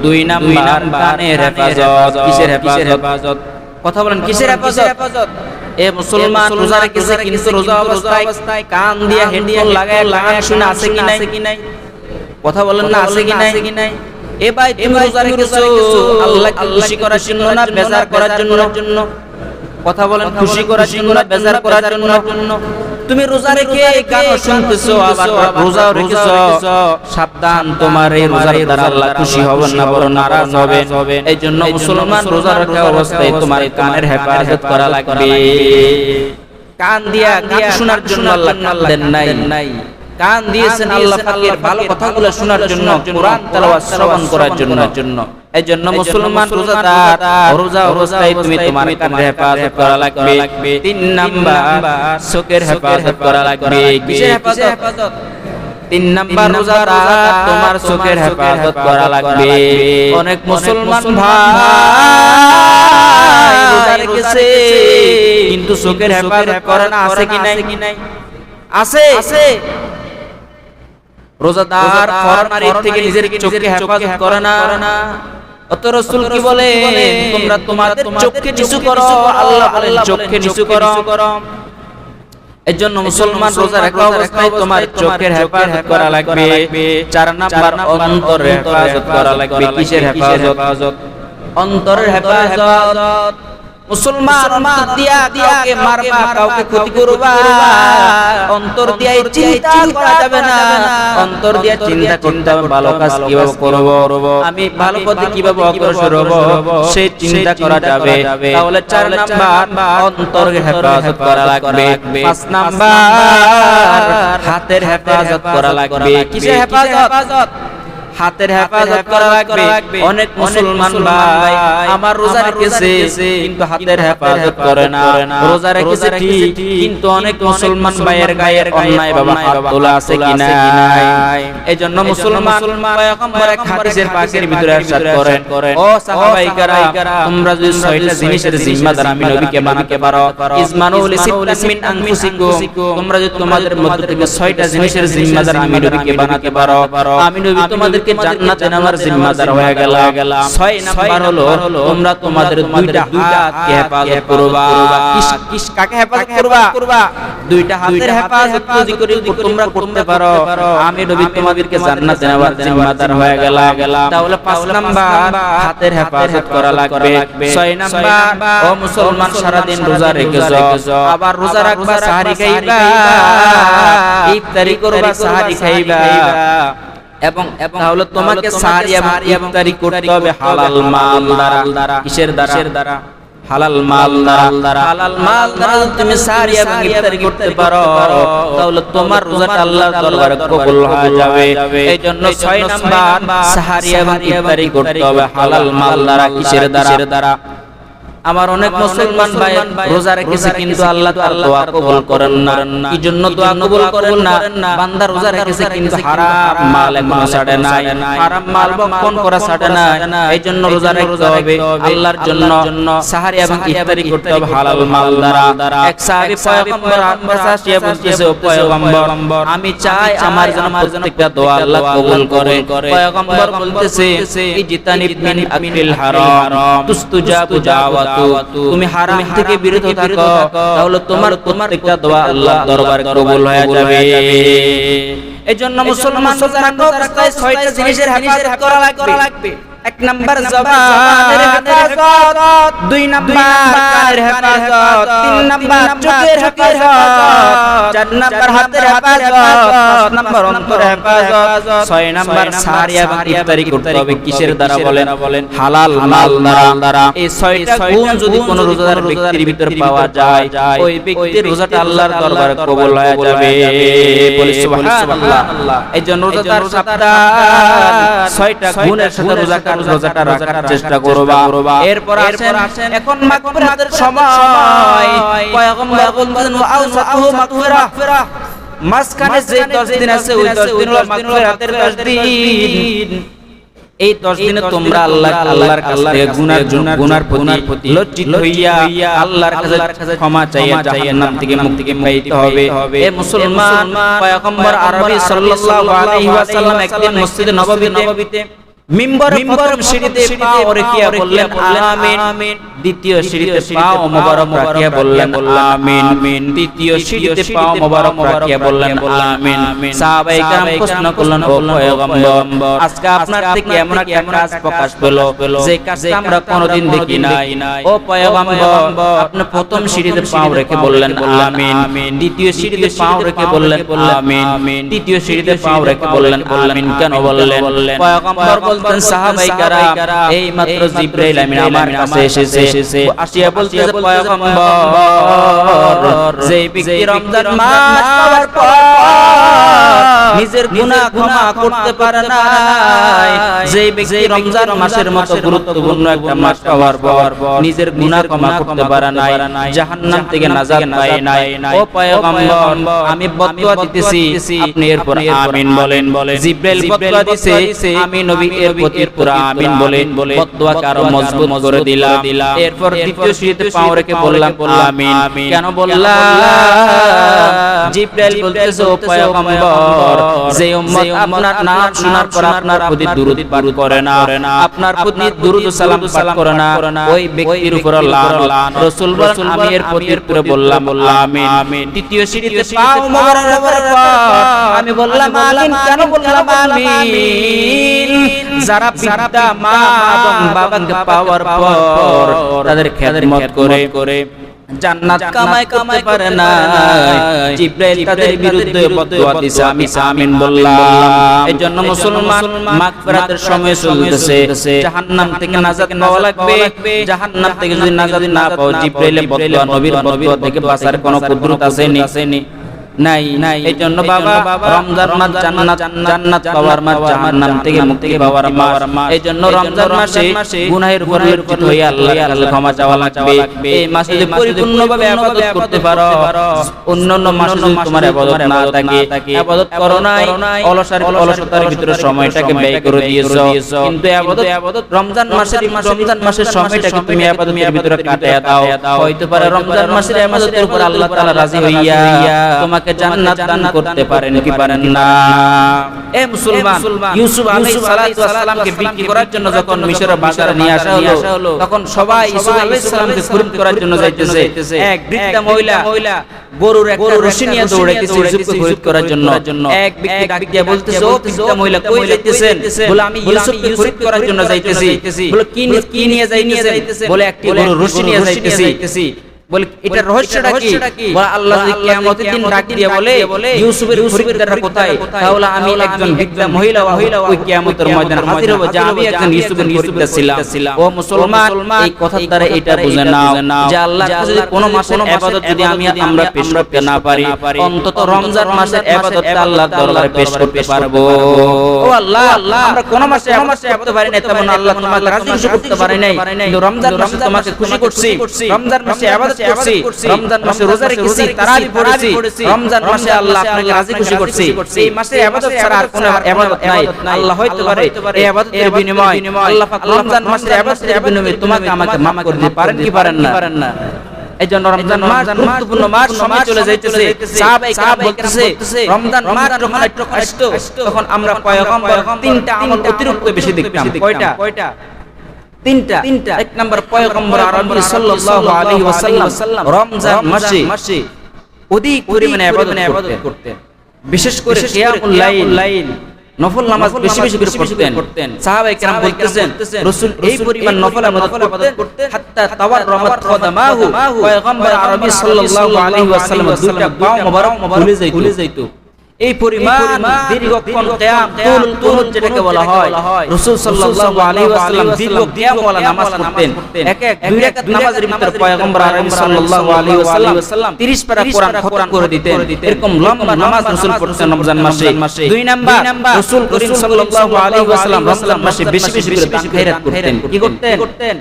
2 নাম্বার কানের হেফাজত। কিসের হেফাজত? কথা বলেন, কিসের হেফাজত? এ মুসলমান রোজা রেখেছে, কিন্তু রোজা অবস্থায় কান দিয়ে হেডফোন লাগায় শুনে আছে কি নাই? কথা বলেন না, আছে কি নাই? এ ভাই, তুমি রোজা রেখেছো আল্লাহকে খুশি করার জন্য না বেজার করার জন্য? কথা বলেন, খুশি করার জন্য না বেজার করার জন্য? তুমি রোজা রেখে গান শুনতেছো, আবার রোজাও রেখেছো, সাবধান, তোমার এই রোজার দ্বারা আল্লাহ খুশি হবেন না, বড় নারাজ হবেন। এইজন্য মুসলমান রোজা রাখা অবস্থায় তোমার কানের হেফাজত করা লাগবে। কান দিয়া গান শোনার জন্য আল্লাহ কান দেন নাই, কান দিয়েছেন আল্লাহ পাকের ভালো কথাগুলো শোনার জন্য, কোরআন তেলাওয়াত শ্রবণ করার জন্য। এইজন্য মুসলমান রোজাদার রোজা অবস্থায় তুমি তোমার কানের হেফাজত করা লাগবে। 3 নাম্বার চোখের হেফাজত করা লাগবে। কিসের হেফাজত? 3 নাম্বার রোজাদার তোমার চোখের হেফাজত করা লাগবে। অনেক মুসলমান ভাই রোজা রেখেছে, কিন্তু চোখের হেফাজত করে না। আছে কি নাই? আছে। রোজাদার ফরমারির থেকে নিজের চোখকে হেফাজত করে না। অত রাসূল কি বলে, তোমরা তোমাদের চোখকে নিচু করো, আল্লাহ বলেন চোখকে নিচু করো। এজন্য মুসলমান রোজা রাখা অবস্থায় তোমার চোখের হেফাজত করা লাগবে। 4 নাম্বার অন্তরের হেফাজত করা লাগবে। কিসের হেফাজত? অন্তরের হেফাজত। মুসলমান অন্তর দিয়া কাউকে মারবা, কাউকে ক্ষতি করবা, অন্তর দিয়া চিন্তা করা যাবে না। অন্তর দিয়া চিন্তা করতে হবে ভালো কাজ কিভাবে করব, আমি ভালো পথে কিভাবে অগ্রসর হব, সেই চিন্তা করা যাবে। তাহলে 4 নাম্বার অন্তরের হেফাজত করা লাগবে। 5 নাম্বার হাতের হেফাজত করা লাগবে। কিসের হেফাজত? হাতের হেফাজত করা লাগবে। অনেক মুসলমান ভাই আমার রোজা রেখেছে, কিন্তু হাতের হেফাজত করে না। রোজা রেখেছে ঠিক, কিন্তু অনেক মুসলমান ভাইয়ের গায়ের অন্যায় ভাবে হাত তোলা আছে কি নাই? এজন্য মুসলমান পয়গম্বর এক হাদিসের পাকের ভিতরে ইরশাদ করেন, ও সাহাবায়ে কেরাম, তোমরা যদি 6টা জিনিসের জিম্মাদার আমি নবীকে বানাতে পারো, ইজমানু লিসিত্তান মিন আনফুসিকুম, তোমরা যদি তোমাদের মধ্যে থেকে 6টা জিনিসের জিম্মাদার আমি নবীকে বানাতে পারো, আমি নবী তোমাদের জান্নাতে নেওয়ার জিম্মাদার হয়ে গেল। 6 নাম্বার হলো তোমরা তোমাদের 2টা হাতকে হেফাজত করবা। কাকে হেফাজত করবা? 2টা হাতের হেফাজত যদি করে তোমরা করতে পারো, আমি নবী তোমাদেরকে জান্নাতে নেওয়ার জিম্মাদার হয়ে গেল। তাহলে 5 নাম্বার হাতের হেফাজত করা লাগবে। 6 নাম্বার, ও মুসলমান সারা দিন রোজা রেখেছো, আবার রোজা রাখবা, সাহারি খাইবা, ইফতারি করবা, সাহারি খাইবা, এবং তাহলে তোমাকে সাহারি এবং ইফতারি করতে হবে হালাল মাল দ্বারা। কিসের দ্বারা? হালাল মাল দ্বারা। হালাল মাল দ্বারা তুমি সাহারি এবং ইফতারি করতে পারো, তাহলে তোমার রোজাটা আল্লাহর দরবারে কবুল হয়ে যাবে। এইজন্য 6 নাম্বার সাহারি এবং ইফতারি করতে হবে হালাল মাল দ্বারা। কিসের দ্বারা? আমার অনেক মুসলমান ভাই রোজা রেখেছে, কিন্তু আল্লাহ তাআলা দোয়া কবুল করেন না। কি জন্য দোয়া কবুল করেন না? বান্দা রোজা রেখেছে, কিন্তু হারাম মাল এখনো ছাড়ে নাই, হারাম মাল ভক্ষণ করা ছাড়ে নাই। এইজন্য রোজা রাখতে হবে আল্লাহর জন্য, সাহারি এবং ইফতারি করতে হবে হালাল মাল দ্বারা। এক সাহাবী পয়গম্বর কাছে আসিয়া বলতেছে, ও পয়গম্বর, আমি চাই আমার জন্য প্রত্যেকটা দোয়া আল্লাহ কবুল করে। পয়গম্বর বলতেছে, ইজতানিব মিন আকলিল হারাম তুস্তুজাবু দাওয়াত তুমি হারাম থেকে বিরত থাকো, তাহলে তোমার প্রত্যেকটা দোয়া আল্লাহ দরবারে কবুল হয়ে যাবে। এজন্য মুসলমান রাস্তায় 6টা জিনিসের হেফাজত করা লাগবে। 1 নাম্বার জবানের হেফাজত, 2 নাম্বার কানের হেফাজত, 3 নাম্বার চোখের হেফাজত, 4 নাম্বার হাতের হেফাজত, 5 নাম্বার অন্তরের হেফাজত, 6 নাম্বার সাহারি এবং ইফতারি করতে হবে কিসের দ্বারা বলেন? হালাল মাল দ্বারা। এই 6টা গুণ যদি কোন রোজাদার ব্যক্তির ভিতর পাওয়া যায়, ওই ব্যক্তির রোজাটা আল্লাহর দরবারে কবুল হয়ে যাবে। বলি সুবহানাল্লাহ। এইজন্য রোজাদার সপ্তাহ 6টা গুণের সাথে রোজাটা রাখার চেষ্টা করবা। এরপর আসেন এখন মাগফিরাতের সময়। পয়গম্বর বলেন আউসাহু মাগফিরাহ, মাঝখানে যে 10 দিন আছে ওই 10 দিন হলো মাগফিরাতের 10 দিন। এই 10 দিনে তোমরা আল্লাহর কাছে গুনার প্রতি লজ্জিত হইয়া আল্লাহর কাছে ক্ষমা চাইয়া জাহান্নাম থেকে মুক্তি পাইতে হবে। এ মুসলমান, পয়গম্বর আরবি সাল্লাল্লাহু আলাইহি ওয়াসাল্লাম একদিন মসজিদে নববীতে মিম্বর সিঁড়িতে পা রেখিয়া বললেন আমিন। দ্বিতীয় সিঁড়িতে পা মোবারক রাখিয়া বললেন আমিন। তৃতীয় সিঁড়িতে পা মোবারক রাখিয়া বললেন আমিন। সাহাবায়ে কেরাম প্রশ্ন করলেন, ও পয়গম্বর, আজকে আপনার থেকে এমন একটা কাজ প্রকাশ পেল যে কাজটা আমরা কোনোদিন দেখি নাই। ও পয়গম্বর, আপনি প্রথম সিঁড়িতে পা রেখে বললেন আমিন, দ্বিতীয় সিঁড়িতে পা রেখে বললেন আমিন, তৃতীয় সিঁড়িতে পা রেখে বললেন আমিন। কেন বললেন? পয়গম্বর বলতেন, সাহাবায়ে কেরাম এই মাত্র জিবরাইল আমিন আমার কাছে এসেছে, আসিয়া বলতেছে, পয়গম্বর, যে ব্যক্তি রমজান মাস পাওয়ার পর নিজের গুনাহ ক্ষমা করতে পারে না, যে ব্যক্তি রমজান মাসের মতো গুরুত্বপূর্ণ একটা মাস পাওয়ার পর নিজের গুনাহ ক্ষমা করতে পারে না, জাহান্নাম থেকে নাজাত পায় নাই। ও পয়গম্বর, আমি বদদুয়া দিতেছি, আপনি এরপর আমিন বলেন। জিবরাইল বদদুয়া দিছে, আমি নবী এর প্রতি পুরা আমিন বলেন বদদুয়াকে আরো মজবুত করে দিলাম। এরপর দ্বিতীয় সিঁড়িতে পা রেখে বললাম আমিন। কেন বললাম? জিবরাইল বলতেছে, ও পয়গম্বর, যে উম্মত আপনার নাম শোনার পর আপনার প্রতি দুরূদ পাঠ করে না, আপনার প্রতি দুরূদ ও সালাম পাঠ করে না, ওই ব্যক্তির উপর লানত। রাসূল বলেন, আমি এর প্রতি পুরো বললাম আমিন। তৃতীয় সিঁড়িতে পা মোবারক রাখার পর আমি বললাম আমিন। কেন বললাম আমিন? যারা পিতা মা এবং বাবাকে পাওয়ার পর তাদের খেদমত করে জান্নাত কামাই করতে পারে না, জিবরাইল তাদের বিরুদ্ধে বদদুয়া দিছে, আমি আমিন বললাম। এজন্য মুসলমান, মাগফিরাতের সময় চলতেছে, জাহান্নাম থেকে নাজাত পাওয়া লাগবে। জাহান্নাম থেকে যদি নাজাত না পাও, জিবরাইলের বদদুয়া, নবীর বদদুয়া থেকে বাঁচার কোনো কুদরত আছে নি? নাই। এই জন্য বাবা, রমজান মাস জান্নাত পাওয়ার মাস, জাহান্নাম থেকে মুক্তি পাওয়ার মাস। এই জন্য রমজান মাসে গুনাহের উপর লজ্জিত হয়ে আল্লাহর কাছে ক্ষমা চাওয়া লাগবে। এই মাসে যদি পরিপূর্ণভাবে ইবাদত করতে পারো, অন্যান্য মাসে যদি তোমার ইবাদত না থাকে, ইবাদত করো নাই, অলসতার ভিতরে সময়টাকে ব্যয় করে দিয়েছো, কিন্তু ইবাদত রমজান মাসের সময়টাকে তুমি ইবাদতের ভিতরে কাটায়া দাও, হয়তো পারে রমজান মাসের ইবাদতের উপর আল্লাহ তাআলা রাজি হইয়া তোমাকে জান্নাত দান করতে পারেন কি পারেন না? এ মুসলমান, ইউসুফ আলাইহিস সালাতু ওয়াস সালামকে বিক্রি করার জন্য যখন মিশরের বাজারে নিয়ে আসা হলো, তখন সবাই ইউসুফ আলাইহিস সালামকে খরিদ করার জন্য যাইতেছে। এক বৃদ্ধা মহিলা গরুর একটা রশি নিয়ে দৌড়াইতেছে ইউসুফকে খরিদ করার জন্য। এক ব্যক্তি ডাক দিয়ে বলতেছে, ও বৃদ্ধা মহিলা, কই যাইতেছেন? বলে, আমি ইউসুফকে খরিদ করার জন্য যাইতেছি। বলে, কি নিয়ে যাইতেছেন? বলে, একটি গরুর রশি নিয়ে যাইতেছি। বলে, এটা রহস্যটা কি? বলে, আল্লাহ যদি কিয়ামতের দিন ডাক দিয়ে বলে, ইউসুফের খরিদাররা কোথায়? তাহলে আমি একজন বৃদ্ধা মহিলা ওই কিয়ামতের ময়দানে হাজির হব যে আমি একজন ইউসুফের খরিদার ছিলাম। ও মুসলমান, এই কথার দ্বারা এটা বুঝে নাও যে আল্লাহ যদি কোনো মাসের ইবাদত যদি আমরা পেশ করতে না পারি, অন্তত রমজান মাসের ইবাদতটা আল্লাহর দরবারে পেশ করতে পারবো। ও আল্লাহ, আমরা কোনো মাসে করতে পারি না, তেমন আল্লাহ তোমাকে রাজি খুশি করতে পারে নাই, কিন্তু রমজান মাসে তোমাকে খুশি করছি। রমজান মাসে ইবাদত করছি, রমজান মাসে রোজা রেখেছি, তারাবি পড়েছি, রমজান মাসে আল্লাহ আপনাকে রাজি খুশি করছি। এই মাসে ইবাদত ছাড়া আর কোনো ইবাদত নাই। আল্লাহ হয়তো পারে এই ইবাদতের বিনিময় আল্লাহ পাক রমজান মাসের ইবাদতের বিনিময়ে তোমাকে আমাকে maaf করে দিতে পারেন কি পারেন না? এইজন্য রমজান মাস গুরুত্বপূর্ণ মাস, সময় চলে যাইতেছে। সাহাবায়ে কেরাম বলতেছে, রমজান মাস যখন আসতো তখন আমরা পয়গম্বর 3টা আমল অতিরিক্ত বেশি দেখতাম। কয়টা? তিনটা। এক নাম্বার, পয়গম্বর আরবি সাল্লাল্লাহু আলাইহি ওয়াসাল্লাম রমজান মাসে অধিক পরিমাণে ইবাদত করতেন। বিশেষ করে কিয়ামুল লাইল, নফল নামাজ বেশি বেশি করে পড়তেন। সাহাবায়ে কেরাম বলতেছেন রাসূল এই পরিমাণ নফল ইবাদত করতেন হাত্তা তাওয়াররামাত কদামাহু, পয়গম্বর আরবি সাল্লাল্লাহু আলাইহি ওয়াসাল্লাম দুইটা পা মোবারক ভুলে যাইত। এই পরিমাণ দীর্ঘক্ষণ কিয়াম, তুলুল কুনুত যেটাকে বলা হয়, রাসূল সাল্লাল্লাহু আলাইহি ওয়াসাল্লাম দীর্ঘ কিয়াম ওয়ালা নামাজ পড়তেন। এক দুই রাকাত নামাজের ভিতর পয়গম্বর আরবি সাল্লাল্লাহু আলাইহি ওয়াসাল্লাম 30 পারা কোরআন খতম করে দিতেন। এরকম লম্বা নামাজ রাসূল পড়তেন রমজান মাসে। দুই নাম্বার, রাসূল করিম সাল্লাল্লাহু আলাইহি ওয়াসাল্লাম রমজান মাসে বেশি বেশি করে দান খয়রাত করতেন। কি করতেন?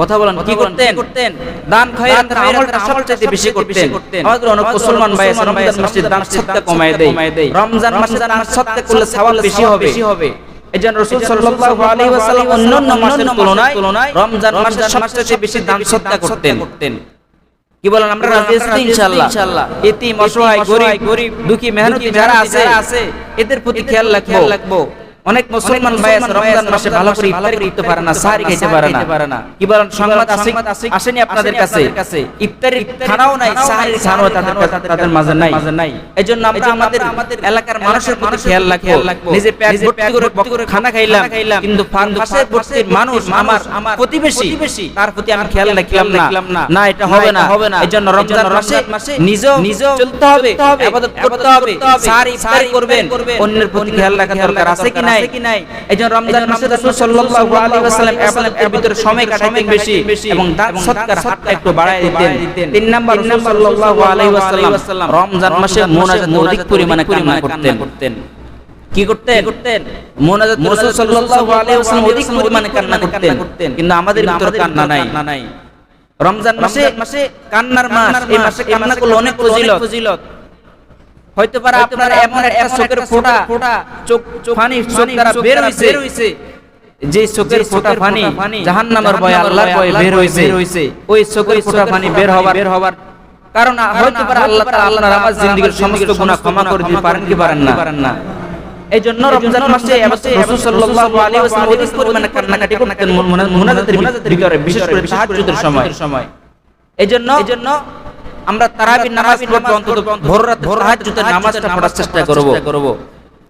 কথা বলেন, কি করতেন? দান খয়রাতের আমলটা সবচেয়ে বেশি করতেন। আমাদের অনেক মুসলমান ভাই রমজান মাসে দান সদকা কমায় দেয়। রমজান মাসে দান সদকা করলে সওয়াব বেশি হবে। এজন্য রাসূল সাল্লাল্লাহু আলাইহি ওয়াসাল্লাম অন্যান্য মাসের তুলনায় রমজান মাসে সবচেয়ে বেশি দান সদকা করতেন। কি বলেন? আমরা রাজি আছি ইনশাআল্লাহ। এতিম, অসহায়, গরীব, দুঃখী, মেহনতি যারা আছে এদের প্রতি খেয়াল রাখবো। অনেক মুসলমান ভাই রমজান মাসে ভালো করে ইফতারি করতে পারে না, সাহরি খেতে পারে না। কি বলেন? সংবাদ আসেনি আপনাদের কাছে? ইফতারি খানাও নাই, সাহরি খানাও তাদের মাঝে নাই। এজন্য আমরা আমাদের এলাকার মানুষের প্রতি খেয়াল রাখবো। নিজে পেট ভর্তি করে খানা খাইলাম, কিন্তু পাশের বস্তির মানুষ আমার প্রতিবেশী, তার প্রতি আমি খেয়াল রাখলাম না, এটা হবে না। এজন্য রমজান মাসে নিজেও চলতে হবে, ইবাদত করতে হবে, সাহরি ইফতারি করবেন, অন্যের প্রতি খেয়াল রাখা দরকার আছে কি নাই? এইজন্য রমজান মাসে রাসূল সাল্লাল্লাহু আলাইহি ওয়াসাল্লাম ইবাদতের ভিতরে সময় কাটাতেন বেশি এবং দান সদকার হাতটা একটু বাড়ায় দিতেন। তিন নাম্বার, রাসূল সাল্লাল্লাহু আলাইহি ওয়াসাল্লাম রমজান মাসে মুনাজাত অধিক পরিমাণে কান্না করতেন। কি করতেন? মুনাজাত রাসূল সাল্লাল্লাহু আলাইহি ওয়াসাল্লাম অধিক পরিমাণে কান্না করতেন, কিন্তু আমাদের ভিতরে কান্না নাই। রমজান মাসে কান্নার মাস, এই মাসে কান্না করলে অনেক ফজিলত। হয়তো পারে আপনার এমন একটা চোখের ফোঁটা চোখ পানি চোখ দ্বারা বের হইছে, যে চোখের ফোঁটা পানি জাহান্নামের ভয়ে আল্লাহর ভয়ে বের হইছে, ওই চোখের ফোঁটা পানি বের হবার কারণ হয়তো পারে আল্লাহ তাআলা আপনার আমার জিন্দেগীর সমস্ত গুনাহ ক্ষমা করে দিতে পারেন কি পারেন না। এইজন্য রমজান মাসে রাসূল সাল্লাল্লাহু আলাইহি ওয়াসাল্লাম অধিক পরিমাণে কান্নাকাটি করতেন মুনাজাতের ভিতরে, বিশেষ করে তাহাজ্জুদের সময়। এইজন্য আমরা তারাবির নামাজ পড়ব, অন্তত ভোর রাতে তাহাজ্জুদের নামাজটা পড়ার চেষ্টা করব।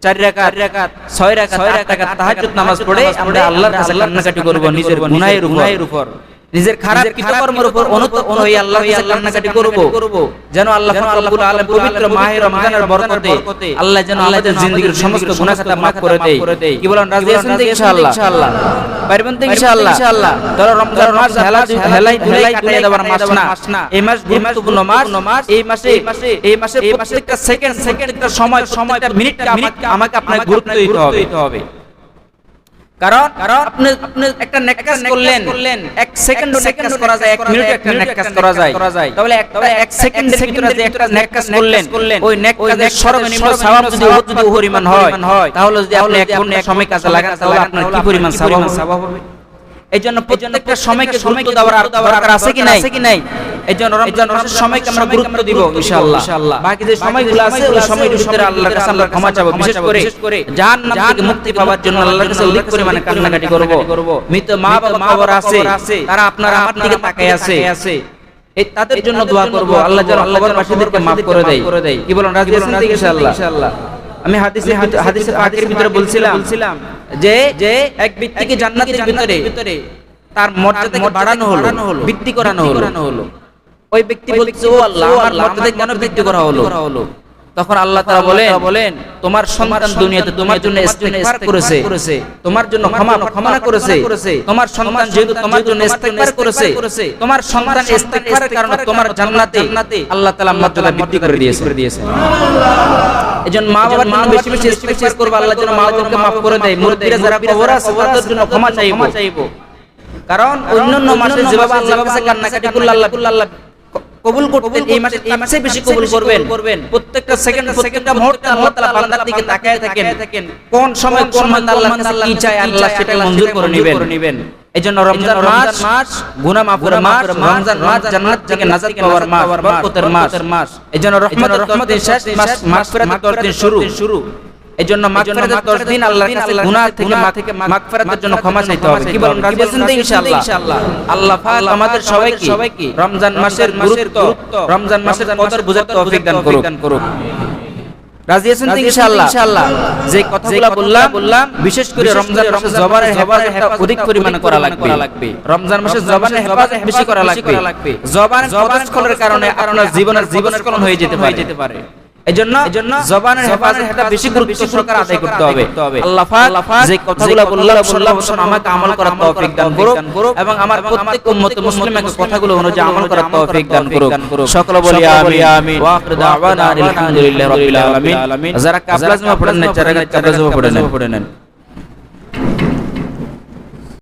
4 রাকাত 6 রাকাত 8 রাকাত তাহাজ্জুদ নামাজ পড়ে আমরা আল্লাহর কাছে কান্নাকাটি করব, নিজের গুনাহের উপর, নিজের খারাপ কৃতকর্মের উপর অনুতপ্ত হয়ে আল্লাহর কাছে কান্নাকাটি করব, যেন আল্লাহ রাব্বুল আলামিন পবিত্র মাহে রমজানের বরকতে আল্লাহ যেন আমাদের জিন্দেগীর সমস্ত গুনাহ খাতা maaf করে দেয়। কি বলেন? রাজি আছেন তো ইনশাআল্লাহ? পারবেন তো ইনশাআল্লাহ? ধরো রমজান মাস হেলাই কাটিয়ে দেওয়ার মাস না, এই মাস গুরুত্বপূর্ণ মাস। এই মাসে প্রত্যেকটা সেকেন্ড, প্রত্যেকটা সময়, প্রত্যেকটা মিনিটটা আমাকে আপনাকে গুরুত্ব দিতে হবে। কারণ আপনি একটা নেক কাজ করলেন, 1 সেকেন্ডও নেক কাজ করা যায়, 1 মিনিটও একটা নেক কাজ করা যায়। তাহলে 1 সেকেন্ডের ভিতরে যে একটা নেক কাজ করলেন, ওই নেক কাজের সর্বনিম্ন সওয়াব যদি পরিমাণ হয়, তাহলে যদি আপনি 1 ঘন্টা সময় কাজে লাগান, তাহলে আপনার কি পরিমাণ সওয়াব হবে? এইজন্য প্রত্যেকটা সময়কে গুরুত্ব দেওয়ার দরকার আছে কি নাই? এইজন্য রমজান মাসের সময়কে আমরা গুরুত্ব দিব ইনশাআল্লাহ। বাকি যে সময়গুলো আছে ওই সময়গুলোর ভিতরে আল্লাহর কাছে আমরা ক্ষমা চাইবো, বিশেষ করে জাহান্নাম থেকে মুক্তি পাওয়ার জন্য আল্লাহর কাছে অধিক পরিমাণে কান্নাকাটি করব। মৃত মা বাবা আছে, তারা আপনার আমার দিকে তাকিয়ে আছে, এই তাদের জন্য দোয়া করব, আল্লাহ যেন কবরবাসীদেরকে maaf করে দেয়। কি বলেন? রাজি আছেন ইনশাআল্লাহ? আমি হাদিসে পাকের ভিতরে বলছিলাম যে এক ব্যক্তিকে জান্নাতের ভিতরে তার মর্যাদাকে বাড়ানো হলো, বৃদ্ধি করানো হলো। ওই ব্যক্তি বলছে, ও আল্লাহ, আমার মর্যাদা কেন বৃদ্ধি করা হলো? তখন আল্লাহ তাআলা বলেন, তোমার সন্তান দুনিয়াতে তোমার জন্য ইস্তেগফার করেছে, তোমার জন্য ক্ষমা করেছে। তোমার সন্তান যেহেতু তোমার জন্য ইস্তেগফার করেছে, তোমার সন্তান ইস্তেগফারের কারণে তোমার জান্নাতে আল্লাহ তাআলা মর্যাদা বৃদ্ধি করে দিয়েছে। এজন্য মা বাবার জন্য বেশি বেশি ইস্তেগফার করব, আল্লাহ যেন মা বাবাকে maaf করে দেয়। মুরব্বিরা যারা কবর আছে তাদের জন্য ক্ষমা চাইবো। কারণ অন্যান্য মাসে যেভাবে আল্লাহর কাছে কান্নাকাটি করলে আল্লাহ কবুল করতেন, এই মাসে বেশি কবুল করবেন। প্রত্যেকটা সেকেন্ড, প্রত্যেকটা মুহূর্তে আল্লাহ তাআলা বান্দার দিকে তাকিয়ে থাকেন, কোন সময় কোন বান্দা আল্লাহর কাছে কি চায় আল্লাহ সেটা মঞ্জুর করে নেবেন। এইজন্য রমজান মাস গুনাহ মাফের মাস, রমজান মাস জান্নাত থেকে নাজাত পাওয়ার মাস, বরকতের মাস। এইজন্য রহমতের শেষ মাস, মাগফিরাতের দিন শুরু। এজন্য মাগফিরাতের 10 দিন আল্লাহর কাছে গুনাহ থেকে মাগফিরাতের জন্য ক্ষমা চাইতে হবে। কি বলেন, রাজি আছেন তো ইনশাআল্লাহ? আল্লাহ পাক আমাদের সবাইকে রমজান মাসের গুরুত্ব, রমজান মাসের কদর বুঝার তৌফিক দান করুক। রাজি আছেন তো ইনশাআল্লাহ? যে কথাগুলো বললাম বিশেষ করে রমজান মাসে জবানের হেফাজত অধিক পরিমাণে করা লাগবে। রমজান মাসে জবানের হেফাজত বেশি করা লাগবে। জবানের কদর কারণে আপনার জীবনের স্খলন হয়ে যেতে পারে। এজন্য জবানের হেফাজতটা বেশি গুরুত্ব সহকারে আদায় করতে হবে। আল্লাহ পাক যে কথাগুলো বললাম আমাকে আমল করার তৌফিক দান করুক এবং আমার প্রত্যেক উম্মত মুসলিমকে কথাগুলো অনুযায়ী আমল করার তৌফিক দান করুক। সকলে বলি আমিন। ওয়া আখিরু দাওয়ানা আলহামদুলিল্লাহি রাব্বিল আলামিন। যারা কাবলা জমা পড়েন না, যারা কাবলা জমা পড়েন